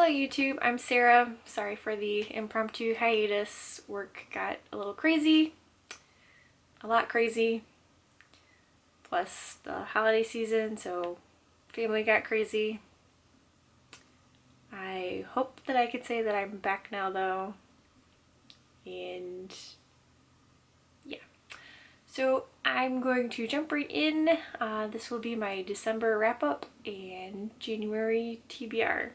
Hello YouTube, I'm Sarah. Sorry for the impromptu hiatus. Work got a little crazy, a lot crazy, plus the holiday season, so family got crazy. I hope that I could say that I'm back now though, and yeah. So I'm going to jump right in. This will be my December wrap-up and January TBR.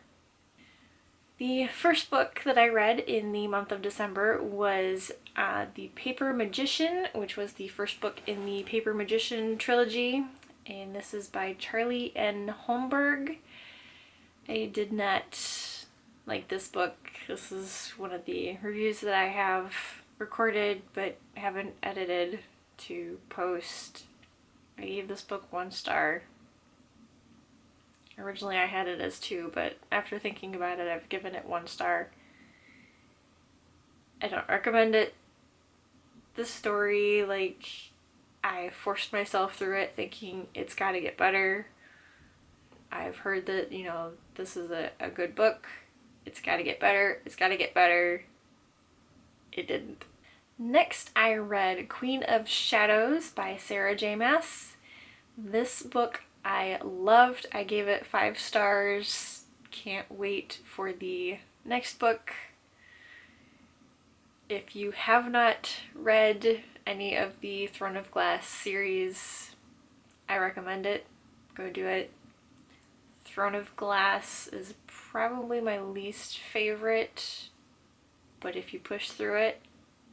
The first book that I read in the month of December was The Paper Magician, which was the first book in the Paper Magician trilogy, and this is by Charlie N. Holmberg. I did not like this book. This is one of the reviews that I have recorded but haven't edited to post. I gave this book 1 star. Originally I had it as 2, but after thinking about it, I've given it 1 star. I don't recommend it. The story, like, I forced myself through it thinking it's gotta get better. I've heard that, you know, this is a good book. It's gotta get better. It's gotta get better. It didn't. Next, I read Queen of Shadows by Sarah J. Maas. This book I loved. I gave it 5 stars. Can't wait for the next book. If you have not read any of the Throne of Glass series, I recommend it. Go do it. Throne of Glass is probably my least favorite, but if you push through it,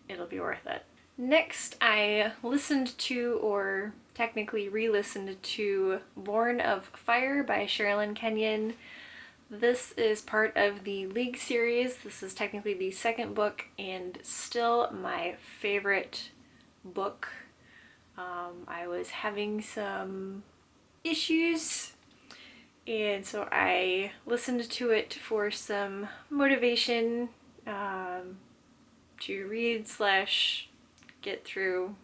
it'll be worth it. Next, I listened to, or technically re-listened to, Born of Fire by Sherilyn Kenyon. This is part of the League series. This is technically the second book and still my favorite book. I was having some issues, and so I listened to it for some motivation to read / get through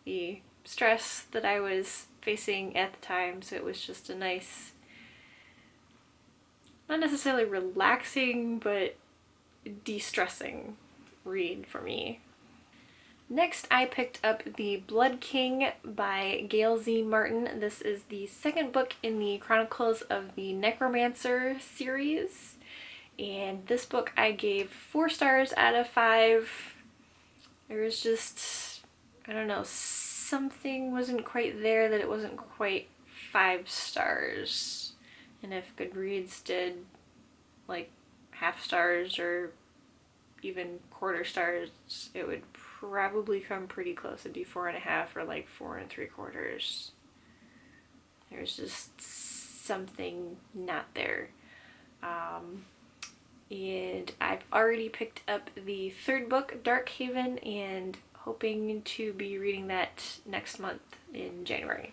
the stress that I was facing at the time. So it was just a nice, not necessarily relaxing, but de-stressing read for me. Next, I picked up The Blood King by Gail Z. Martin. This is the second book in the Chronicles of the Necromancer series. And this book I gave 4 stars out of 5. There was just, I don't know, something wasn't quite there that it wasn't quite 5 stars. And if Goodreads did like half stars or even quarter stars, it would probably come pretty close. It'd be 4.5 or like 4 3/4. There's just something not there. And I've already picked up the 3rd book, Dark Haven, and hoping to be reading that next month in January.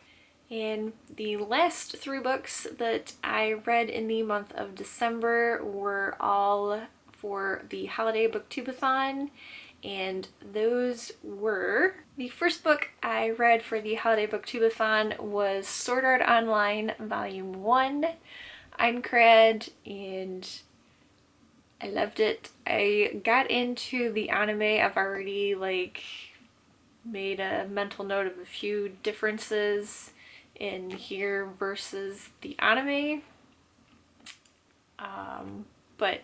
And the last 3 books that I read in the month of December were all for the holiday booktubeathon, and those were, the first book I read for the holiday booktubeathon was Sword Art Online Volume 1, Aincrad, and I loved it. I got into the anime. I've already made a mental note of a few differences in here versus the anime. But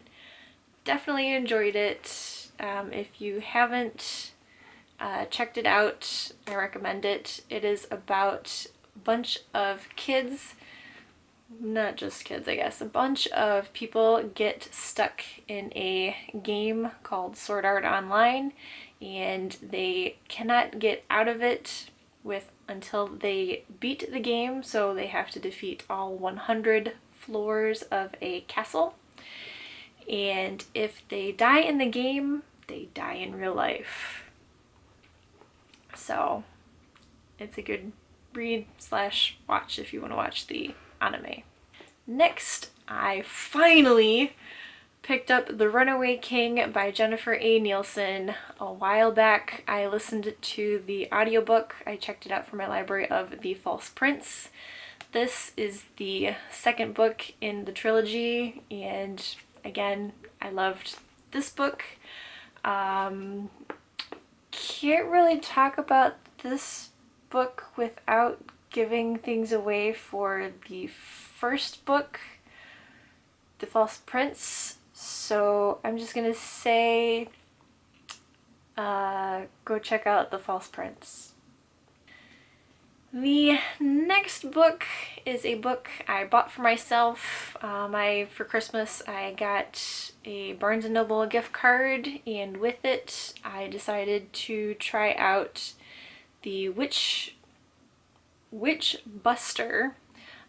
definitely enjoyed it. If you haven't checked it out, I recommend it. It is about a bunch of kids, not just kids, I guess. A bunch of people get stuck in a game called Sword Art Online, and they cannot get out of it until they beat the game, so they have to defeat all 100 floors of a castle. And if they die in the game, they die in real life. So it's a good read / watch if you want to watch the anime. Next, I finally picked up The Runaway King by Jennifer A. Nielsen. A while back, I listened to the audiobook. I checked it out from my library of The False Prince. This is the second book in the trilogy, and again, I loved this book. Can't really talk about this book without giving things away for the first book, The False Prince. So I'm just gonna say go check out The False Prince. The next book is a book I bought for myself. For Christmas I got a Barnes & Noble gift card, and with it I decided to try out the Witch Buster.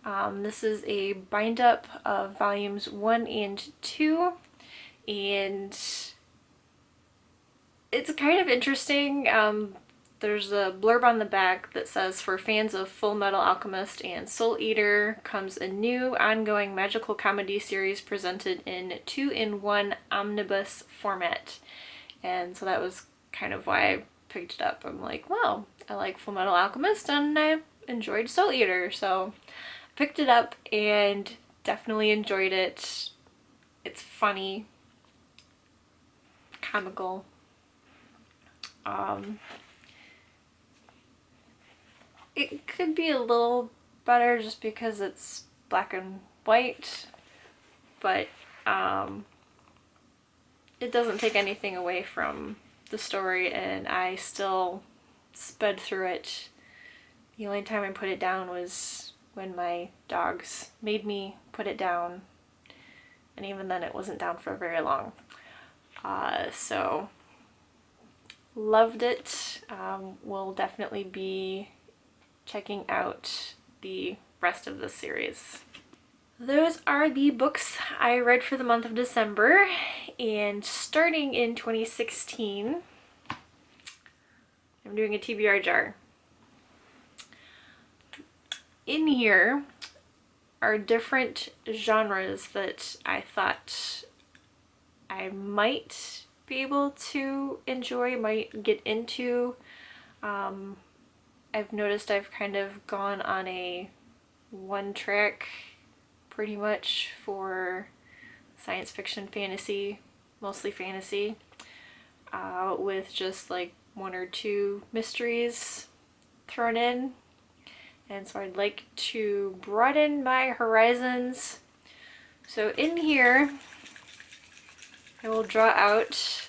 This is a bind up of volumes 1 and 2, and it's kind of interesting. There's a blurb on the back that says, for fans of Full Metal Alchemist and Soul Eater comes a new ongoing magical comedy series presented in 2-in-1 omnibus format. And so that was kind of why I picked it up. I'm like, well, I like Full Metal Alchemist and I enjoyed Soul Eater, so I picked it up and definitely enjoyed it. It's funny, comical. It could be a little better just because it's black and white, but it doesn't take anything away from the story, and I still sped through it. The only time I put it down was when my dogs made me put it down, and even then it wasn't down for very long. So loved it. Will definitely be checking out the rest of the series. Those are the books I read for the month of December, and starting in 2016, I'm doing a TBR jar. In here are different genres that I thought I might be able to enjoy, might get into. I've noticed I've kind of gone on a one track pretty much for science fiction, fantasy, mostly fantasy, with just like 1 or 2 mysteries thrown in. And so I'd like to broaden my horizons. So in here, I will draw out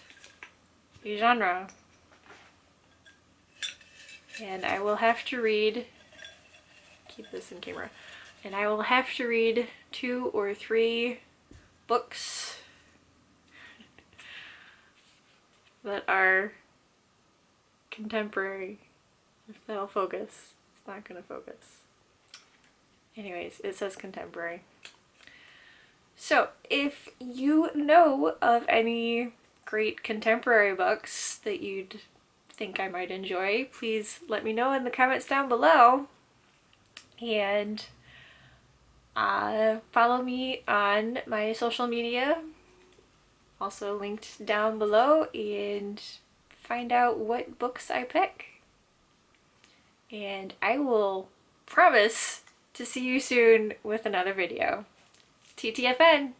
a genre. And I will have to read, keep this in camera, and I will have to read 2 or 3 books that are contemporary. If that'll focus. It's not gonna focus. Anyways, it says contemporary. So if you know of any great contemporary books that you'd think I might enjoy, please let me know in the comments down below, and follow me on my social media, also linked down below, and find out what books I pick. And I will promise to see you soon with another video. TTFN!